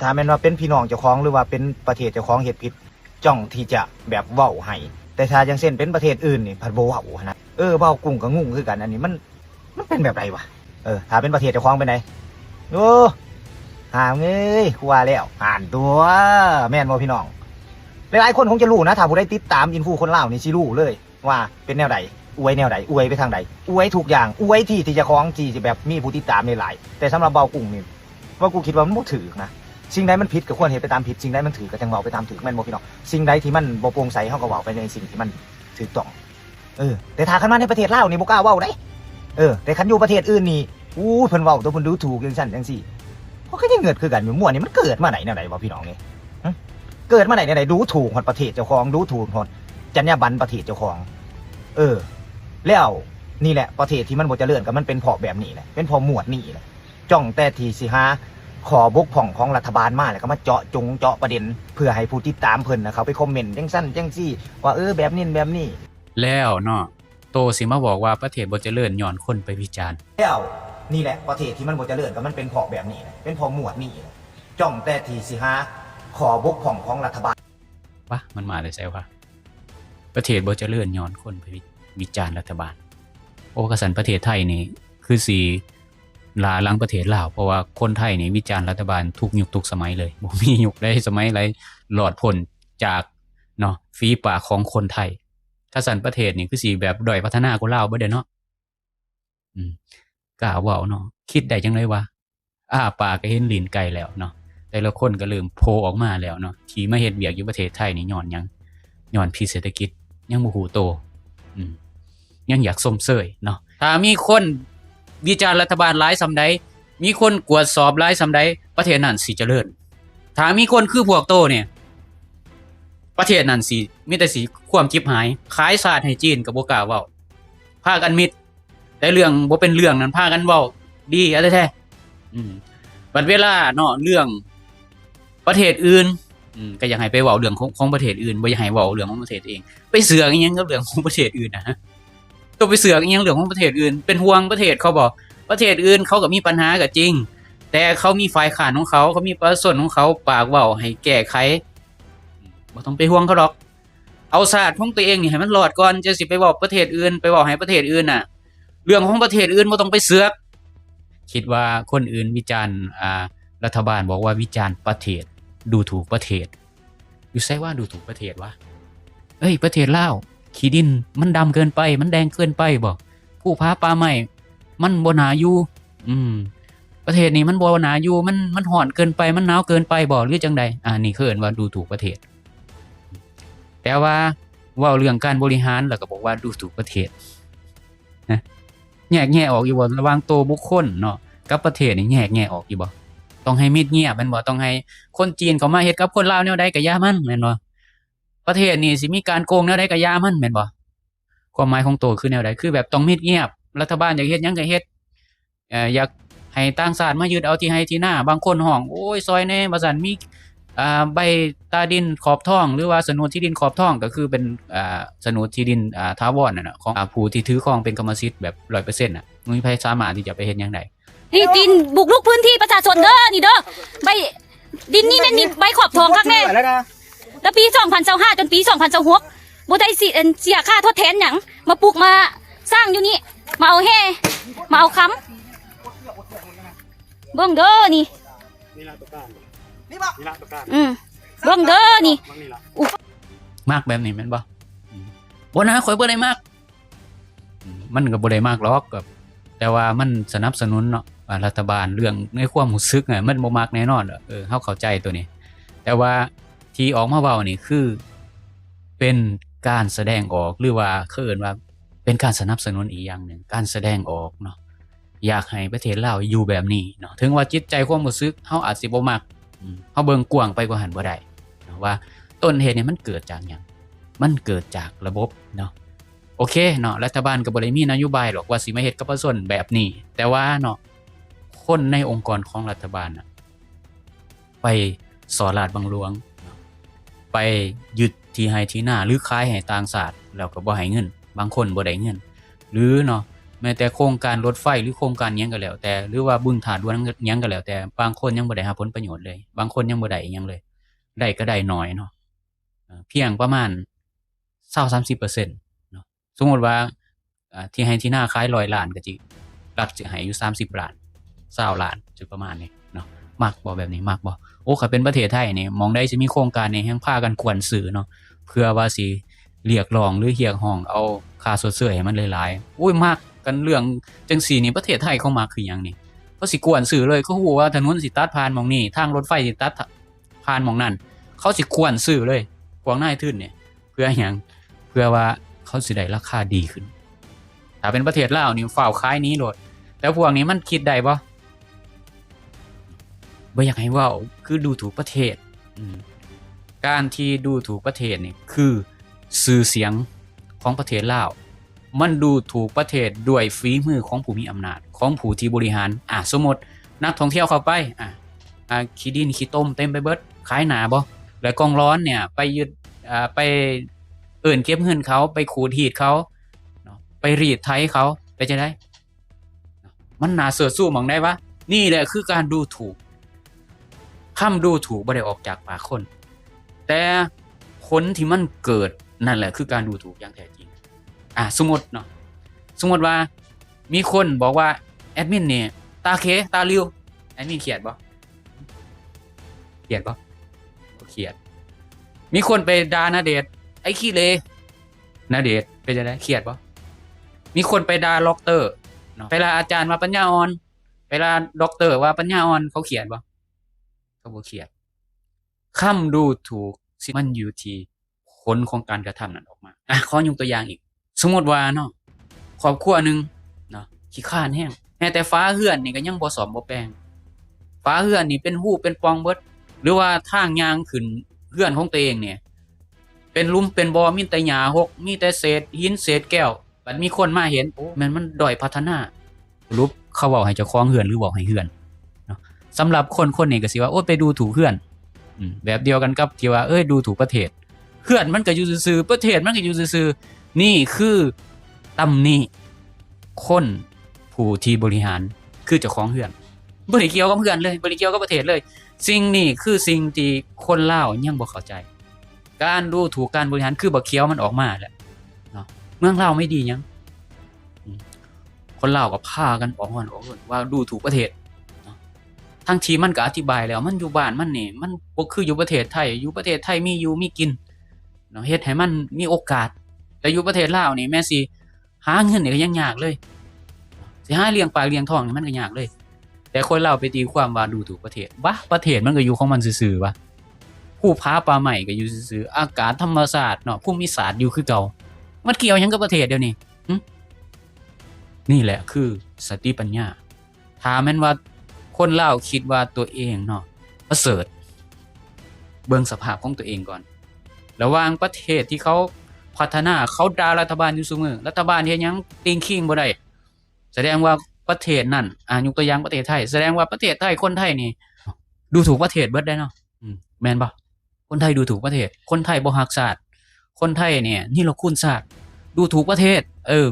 ถ้าแม่นว่าเป็นพี่น้องเจ้าของหรือว่าเป็นประเทศเจ้าของเฮ็ดผิดจ้องที่จะแบบเว้าให้แต่ถ้าอย่างเช่นเป็นประเทศอื่นนี่ผัดบ่เว้านะเว้ากุ้งก็งุ่งคือกันอันนี้มันเป็นแบบไรวะถ้าเป็นประเทศเจ้าของเป็นไงโอ้หามเอ้ยกูว่าแล้วอ่านตัวแม่นบ่พี่น้องหลายๆคนคงจะรู้นะถ้าผู้ใดติดตามอินฟูคนลาวนี่สิรู้เลยว่าเป็นแนวใดอวยแนวใดอวยไปทางใดอวยทุกอย่างอวยที่เจ้าของที่แบบมีผู้ติดตามหลายแต่สำหรับเบากุ้งนี่ว่ากูคิดว่ามันบ่ถือนะสิ่งใดมันผิดก็ควรเฮ็ดไปตามผิดสิ่งใดมันถือก็จังเว้าไปตามถือแม่นบ่พี่น้องสิ่งใดที่มันบ่โปร่งใสเฮาก็เว้าไปในสิ่งที่มันถูกต้องแต่ถ้าคันมาในประเทศลาวนี่บ่กล้าเว้าได้แต่คันอยู่ประเทศอื่นนี่เพิ่นเว้าตัวเพิ่นดูถูกจังซั่นจังซี่เพราะก็ยังเกิดคือกันอยู่มั่วนี่มันเกิดมาไหนแนวใดบ่พี่น้องนี่เกิดมาไหนแนวใดดูถูกฮอดประเทศเจ้าของดูถูกฮอดจรรยาบรรณประเทศเจ้าของแล้วนี่แหละประเทศที่มันบ่เจริญก็มันเป็นเพราะแบบนี้แหละเป็นเพราะหมวดนี้แหละจ้องแต่ที่สิหาขอบกพร่องของรัฐบาลมาแล้วก็มาเจาะประเด็นเพื่อให้ผู้ติดตามเพิ่นนะเขาไปคอมเมนต์จังซั่นจังซี่ว่าแบบนี้แล้วเนาะโตสิมาบอกว่าประเทศบ่เจริญย้อนคนไปวิจารณ์แล้วนี่แหละประเทศที่มันบ่เจริญก็มันเป็นเพราะแบบนี้แหละเป็นเพราะหมวดนี้จ้องแต่ที่สิหาขอบกพร่องของรัฐบาลวะมันมาได้ไสวะประเทศบ่เจริญย้อนคนไปวิจารณ์รัฐบาลโอ้กษันประเทศไทยนี่คือสิล้าหลังประเทศลาวเพราะว่าคนไทยนี่วิจารณ์รัฐบาลทุกยุคทุกสมัยเลยบ่มียุคใดสมัยใดหลอดพ้นจากเนาะฝีปากของคนไทยถ้าสันประเทศนี่คือสิแบบด้อยพัฒนากว่าลาวบ่ได้เนาะกล้าเว้าเนาะคิดได้จังได๋วะปากก็เห็นลิ้นไก่แล้วเนาะแต่ละคนก็เริ่มโผล่ออกมาแล้วเนาะที่มาเฮ็ดเวียกอยู่ประเทศไทยนี่ย้อนหยังย้อนพิษเศรษฐกิจยังบ่ฮู้โตยังอยากส้มเสยเนาะถ้ามีคนวิจารณ์รัฐบาลหลายส่ำใดมีคนกวดสอบหลายส่ำใดประเทศนั้นสิเจริญถ้ามีคนคือพวกโตเนี่ยประเทศนั้นสิมีแต่สิความจิบหายขายชาติให้จีนก็บ่กล้าเว้าพากันมิดแต่เรื่องบ่เป็นเรื่องนั้นพากันเว้าดีอะแท้ๆบัดเวลาเนาะเรื่องประเทศอื่นก็อยากให้ไปเว้าเรื่องของประเทศอื่นบ่อยากให้เว้าเรื่องของประเทศเองไปเสือกอีหยังกับเรื่องของประเทศอื่นนะตัวไปเสือกอีหยังเรื่องของประเทศอื่นเป็นห่วงประเทศเขาบ่ประเทศอื่นเขาก็มีปัญหาก็จริงแต่เขามีฝ่ายค้านของเขามีประชาชนของเขาปากเว้าให้แก้ไขบ่ต้องไปห่วงเขาดอกเอาชาติของตัวเองนี่ให้มันรอดก่อนจะสิไปเว้าประเทศอื่นไปเว้าให้ประเทศอื่นน่ะเรื่องของประเทศอื่นบ่ต้องไปเสือกคิดว่าคนอื่นวิจารณ์รัฐบาลบอกว่าวิจารณ์ประเทศดูถูกประเทศอยู่ไสว่าดูถูกประเทศวะประเทศลาวขี้ดินมันดำเกินไปมันแดงเกินไปบ่ผู้พาป่าไม้มันบ่น่าอยู่ประเทศนี้มันบ่น่าอยู่มันร้อนเกินไปมันหนาวเกินไปบ่หรือจังใดนี่คือเอิ้นว่าดูถูกประเทศแต่ว่าเว้าเรื่องการบริหารแล้วก็บอกว่าดูถูกประเทศนะแยกแยะออกอยู่บ่ระหว่างตัวบุคคลเนาะกับประเทศนี่แยกแยะออกอยู่บ่ต้องให้มิดเงียบแม่นบ่ต้องให้คนจีนเข้ามาเฮ็ดกับคนลาวแนวใดก็อย่ามันแม่นบ่ประเทศนี่สิมีการโกงแนวใดก็อย่ามันแม่นบ่ความหมายของตัวคือแนวใดคือแบบต้องมิดเงียบรัฐบาลอยากเฮ็ดหยังก็เฮ็ดอยากให้ต่างชาติมายึดเอาที่ให้ที่นาบางคนฮ้องโอ้ยซอยแหน่ว่าซั่นมีใบตาดินขอบท้องหรือว่าโฉนดที่ดินขอบท้องก็คือเป็นโฉนดที่ดินถาวรนั่นน่ะของผู้ที่ถือครองเป็นกรรมสิทธิ์แบบ 100% น่ะบ่มีไผสามารถที่จะไปเฮ็ดหยังได้นี่ดินบุกรุกพื้นที่ประชาชนเด้อนี่เด้อใบดินนี่แม่นมีใบขอบทองคักแน่แล้วปี2025จนปี2026บ่ได้เสียค่าทดแทนหยังมาปลูกมาสร้างอยู่นี่มาเอาแห่มาเอาค้ำเบิ่งเด้อนี่ล่ะตกการนี่บ่นี่ล่ะตกการเบิ่งเด้อนี่มากแบบนี้แม่นบ่บ่นะข่อยบ่ได้มากมันก็บ่ได้มากหรอกก็แต่ว่ามันสนับสนุนเนาะรัฐบาลเรื่องในความรู้สึกมันบ่มักแน่นอนเฮาเข้าใจตัวนี้แต่ว่าที่ออกมาเว้านี่คือเป็นการแสดงออกหรือว่าเขาเอิ้นว่าเป็นการสนับสนุนอีกอย่างนึงการแสดงออกเนาะอยากให้ประเทศลาวอยู่แบบนี้เนาะถึงว่าจิตใจความรู้สึกเฮาอาจสิบ่มักเฮาเบิ่งกว้างไปกว่าหันบ่ได้ว่าต้นเหตุนี่มันเกิดจากหยังมันเกิดจากระบบเนาะโอเคเนาะรัฐบาลก็บ่ได้มีนโยบายหรอกว่าสิมาเฮ็ดกับประชาชนแบบนี้แต่ว่าเนาะคนในองค์กรของรัฐบาลน่ะไปสอราดบังหลวงไปยึดที่ให้ที่นาหรือขายให้ต่างชาติแล้วก็บ่ให้เงินบางคนบ่ได้เงินหรือเนาะ แม้แต่โครงการรถไฟหรือโครงการหยังก็แล้วแต่หรือว่าบุญฐานด่วนหยังก็แล้วแต่บางคนยังบ่ได้รับผลประโยชน์เลยบางคนยังบ่ได้อิหยังเลยได้ก็ได้น้อยเนาะเพียงประมาณ 20-30% เนาะสมมุติว่าที่ให้ที่นาขาย100ล้านก็สิรัฐสิให้อยู่30ล้าน20ล้านสิประมาณนี้เนาะมักบ่แบบนี้มักบ่โอ้คันเป็นประเทศไทยนี่หม้องใดสิมีโครงการนี่แฮงพากันกวนซื้อเนาะเพื่อว่าสิเรียกร้องหรือเรียกร้องเอาค่าชดเชยให้มันหลายๆโอ้ยมักกันเรื่องจังซี่นี่ประเทศไทยเขามักคือหยังนี่เขาสิกวนซื้อเลยเขาฮู้ว่าถนนสิตัดผ่านหม้องนี้ทางรถไฟสิตัดผ่านหม้องนั้นเขาสิกวนซื้อเลยพวกนายทุนเนี่ยเพื่อหยังเพื่อว่าเขาสิได้ราคาดีขึ้นถ้าเป็นประเทศลาวนี่ฝ้าวขายนี้โลดแต่พวกนี้มันคิดได้บ่อยากให้เว้าคือดูถูกประเทศการที่ดูถูกประเทศนี่คือชื่อเสียงของประเทศลาวมันดูถูกประเทศด้วยฝีมือของผู้มีอำนาจของผู้ที่บริหารสมมุตินักท่องเที่ยวเข้าไปขี้ดินขี้ต้มเต็มไปเบิดขายหนาบ่แล้วกองร้อนเนี่ยไปยึดไปเอิ้นเก็บเงินเขาไปขูดรีดเขาเนาะไปรีดไถเขาได้จังได๋มันน่าเสือสู้หม่องใดวะนี่แหละคือการดูถูกคำดูถูกบ่ได้ออกจากปากคนแต่ผลที่มันเกิดนั่นแหละคือการดูถูกอย่างแท้จริงสมมุติเนาะสมมุติว่ามีคนบอกว่าแอดมินนี่ตาเขตาลิวแอดมินเครียดบ่เครียดบ่บ่เครียดมีคนไปด่าณเดชน์ไอ้ขี้เลณเดชน์เป็นจังได๋เครียดบ่มีคนไปด่าด็อกเตอร์เนาะไปด่าอาจารย์ว่าปัญญาอ่อนไปด่าด็อกเตอร์ว่าปัญญาอ่อนเขาเครียดบ่เขาบ่เครียดคำดูถูกสิมันอยู่ที่ผลของการกระทำนั้นออกมาขอยกตัวอย่างอีกสมมุติว่าเนาะครอบครัวนึงเนาะขี้คร้านแฮงแม้แต่ฟ้าเรือนนี่ก็ยังบ่ซ่อมบ่แปลงฟ้าเรือนนี่เป็นรูเป็นปล่องเบิดหรือว่าทางย่างขึ้นเรือนของตัวเองเนี่ยเป็นหลุมเป็นบ่อมีแต่หญ้าหกมีแต่เศษหินเศษแก้วบัดมีคนมาเห็นโอ้มันด้อยพัฒนาสรุปเขาเว้าให้เจ้าของเรือนหรือเว้าให้เรือนเนาะสำหรับคนๆนี่ก็สิว่าโอ้ไปดูถูกเรือนแบบเดียวกันกับที่ว่าดูถูกประเทศเฮือนมันก็อยู่ซื่อๆประเทศมันก็อยู่ซื่อๆนี่คือตำหนิคนผู้ที่บริหารคือเจ้าของเฮือนบ่ได้เกี่ยวกับเฮือนเลยบ่ได้เกี่ยวกับประเทศเลยสิ่งนี้คือสิ่งที่คนลาวยังบ่เข้าใจการดูถูกการบริหารคือบ่เขียวมันออกมาแหละเนาะเมืองลาวไม่ดีหยังคนลาวก็พากันออกฮ้อนออกร้นว่าดูถูกประเทศทั้งที่มันก็อธิบายแล้วมันอยู่บ้านมันนี่มันบ่คืออยู่ประเทศไทยอยู่ประเทศไทยมีอยู่มีกินเนาะเฮ็ดให้มันมีโอกาสแต่อยู่ประเทศลาวนี่แม้สิหาเงินนี่ก็ยังยากเลยสิหาเลี้ยงปากเลี้ยงท้องนี่มันก็ยากเลยแต่คนลาวไปตีความว่าดูถูกประเทศประเทศมันก็อยู่ของมันซื่อๆวะภูผาป่าไม้ก็อยู่ซื่อๆอากาศธรรมชาติเนาะภูมิศาสตร์อยู่คือเก่ามันเกี่ยวหยังกับประเทศเดี๋ยวนี้นี่แหละคือสติปัญญาถ้าแม่นว่าคนลาวคิดว่าตัวเองเนาะประเสริฐเบิ่งสภาพของตัวเองก่อนระหว่างประเทศที่เขาพัฒนาเขาด่ารัฐบาลอยู่ซุมื้อรัฐบาลเฮ็ดหยังติงคิงบ่ได้แสดงว่าประเทศนั้นยกตัวอย่างประเทศไทยแสดงว่าประเทศไทยคนไทยนี่ดูถูกประเทศเบิดได้เนาะแม่นบ่คนไทยดูถูกประเทศคนไทยบ่รักชาติคนไทยเนี่ยนี่เราคุณชาติดูถูกประเทศ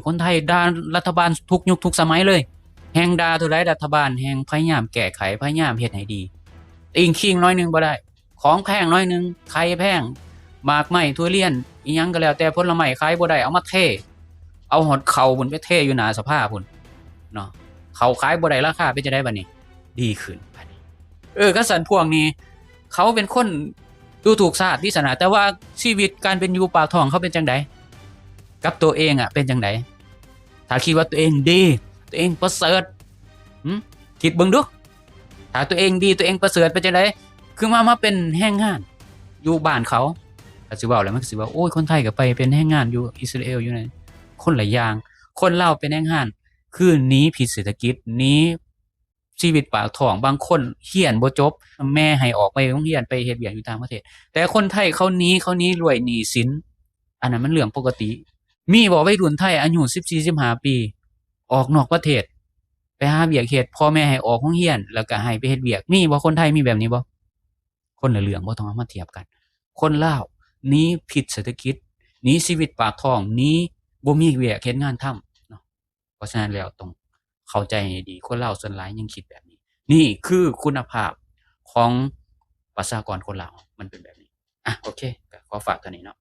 คนไทยด่ารัฐบาลทุกยุคทุกสมัยเลยแฮงด่าเท่าใดรัฐบาลแฮงพยายามแก้ไขพยายามเฮ็ดให้ดีติงคิงน้อยนึงบ่ได้ของแพงน้อยนึงไข่แพงหมากไม้ทุเรียนอีหยังก็แล้วแต่ผลไม้ขายบ่ได้เอามาเทเอาหอดเข้าพุ่นไปเทอยู่หน้าสภาพุ่นเนาะเขาขายบ่ได้ราคาเป็นจังได๋บัดนี้ดีขึ้นบัดนี้ก็สั่นพวกนี้เขาเป็นคนดูถูกชาติที่สนาแต่ว่าชีวิตการเป็นอยู่ปากท้องเขาเป็นจังได๋กับตัวเองเป็นจังได๋ถ้าคิดว่าตัวเองดีตัวเองประเสริฐคิดเบิ่งดูถ้าตัวเองดีตัวเองประเสริฐเป็นจังได๋คือมาเป็นแรงงานอยู่บ้านเขาก็สิเว้าแล้วมันก็สิว่าโอ้ยคนไทยก็ไปเป็นแรงงานอยู่อิสราเอลอยู่นั่นคนละอย่างคนลาวเป็นแรงงานคือหนีพิษเศรษฐกิจหนีชีวิตปากท้องบางคนเรียนบ่จบแม่ให้ออกไปโรงเรียนไปเฮ็ดเวียกอยู่ต่างประเทศแต่คนไทยเขาหนีรวยหนี้สินอันนั้นมันเรื่องปกติมีบ่วัยรุ่นไทยอายุ14-15ปีออกนอกประเทศไปหาเวียกเฮ็ดพ่อแม่ให้ออกโรงเรียนแล้วก็ให้ไปเฮ็ดเวียกมีบ่คนไทยมีแบบนี้บ่คนละเรื่องบ่ต้องเอามาเทียบกันคนลาวหนีพิษเศรษฐกิจหนีชีวิตปากท้องหนีบ่มีเวียกเฮ็ดงานทำเนาะ เพราะฉะนั้นแล้วต้องเข้าใจให้ดีคนลาวส่วนหลายยังคิดแบบนี้ นี่คือคุณภาพของประชากรคนลาวมันเป็นแบบนี้โอเคก็ขอฝากเท่านี้เนาะ